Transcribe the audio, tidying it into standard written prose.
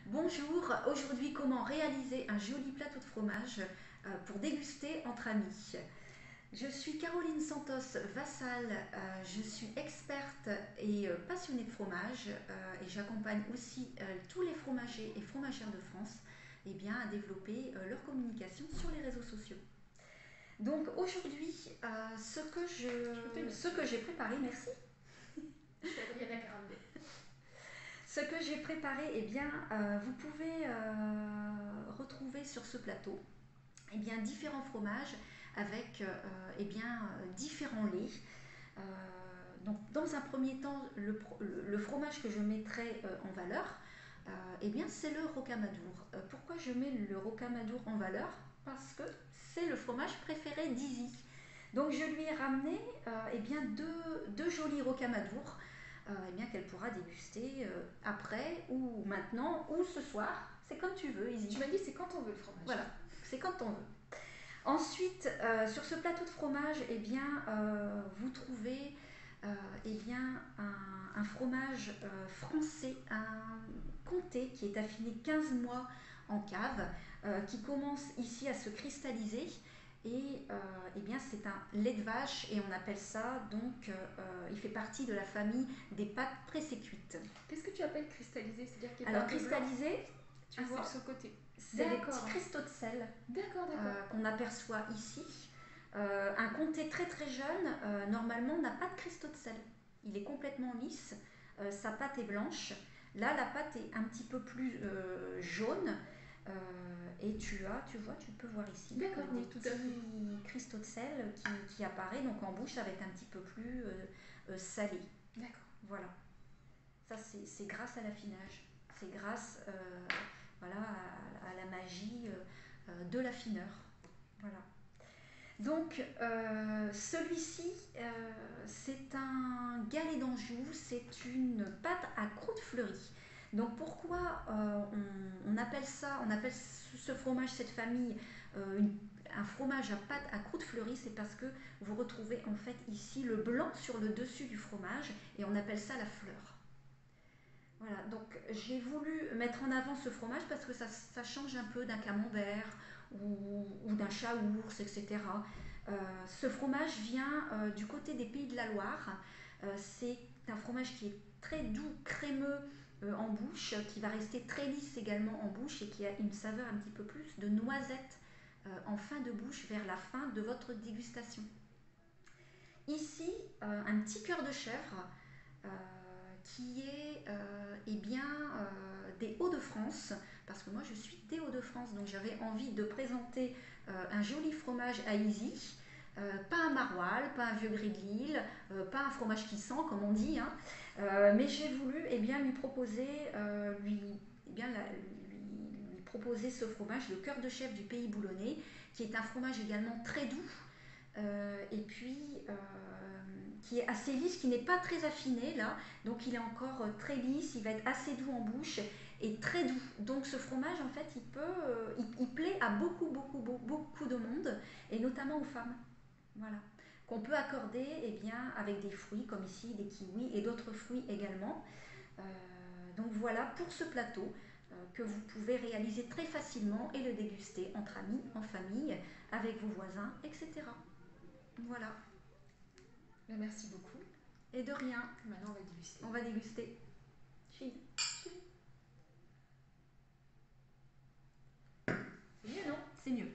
Bonjour, aujourd'hui comment réaliser un joli plateau de fromage pour déguster entre amis. Je suis Caroline Santos Vassal, je suis experte et passionnée de fromage et j'accompagne aussi tous les fromagers et fromagères de France à développer leur communication sur les réseaux sociaux. Donc aujourd'hui, ce que j'ai préparé, merci. Ce que j'ai préparé, vous pouvez retrouver sur ce plateau différents fromages avec différents laits. Donc, dans un premier temps, le fromage que je mettrai en valeur, c'est le rocamadour. Pourquoi je mets le rocamadour en valeur? Parce que c'est le fromage préféré d'Izzy. Donc je lui ai ramené deux jolis rocamadours qu'elle pourra déguster après ou maintenant ou ce soir. C'est comme tu veux, Izzy. Tu m'as dit c'est quand on veut le fromage. Voilà, c'est quand on veut. Ensuite, sur ce plateau de fromage, vous trouvez un fromage français, un comté qui est affiné 15 mois en cave, qui commence ici à se cristalliser. C'est un lait de vache et on appelle ça il fait partie de la famille des pâtes pressées cuites. Qu'est-ce que tu appelles cristallisé? C'est-à-dire qu'il est Alors cristallisé, tu vois, c'est sur le côté. C'est des petits cristaux de sel qu'on aperçoit ici. Un comté très très jeune, normalement, n'a pas de cristaux de sel. Il est complètement lisse, sa pâte est blanche. Là, la pâte est un petit peu plus jaune. Et tu peux voir ici des petits cristaux de sel qui apparaissent. Donc en bouche, ça va être un petit peu plus salé. D'accord. Voilà. Ça, c'est grâce à l'affinage. C'est grâce à la magie de l'affineur. Voilà. Donc, celui-ci, c'est un galet d'Anjou, c'est une pâte à croûte fleurie. Donc, pourquoi on appelle ce fromage, cette famille, un fromage à pâte à croûte fleurie? C'est parce que vous retrouvez en fait ici le blanc sur le dessus du fromage et on appelle ça la fleur. Voilà, donc j'ai voulu mettre en avant ce fromage parce que ça change un peu d'un camembert ou d'un chaours, etc. Ce fromage vient du côté des Pays de la Loire. C'est un fromage qui est très doux, crémeux en bouche, qui va rester très lisse également en bouche et qui a une saveur un petit peu plus de noisette en fin de bouche vers la fin de votre dégustation. Ici, un petit cœur de chèvre qui est des Hauts-de-France, parce que moi je suis des Hauts-de-France, donc j'avais envie de présenter un joli fromage à Izzy, pas un maroilles, pas un vieux gris de Lille, pas un fromage qui sent comme on dit, mais j'ai voulu lui proposer, lui proposer ce fromage, le cœur de chèvre du pays boulonnais, qui est un fromage également très doux, qui est assez lisse, qui n'est pas très affiné là, donc il est encore très lisse, il va être assez doux en bouche et très doux. Donc ce fromage en fait il plaît à beaucoup de monde et notamment aux femmes. Voilà. Qu'on peut accorder avec des fruits comme ici des kiwis et d'autres fruits également. Donc voilà pour ce plateau que vous pouvez réaliser très facilement et le déguster entre amis, en famille, avec vos voisins, etc. Voilà. Merci beaucoup. Et de rien. Maintenant, on va déguster. On va déguster. Chine. C'est mieux, non? C'est mieux.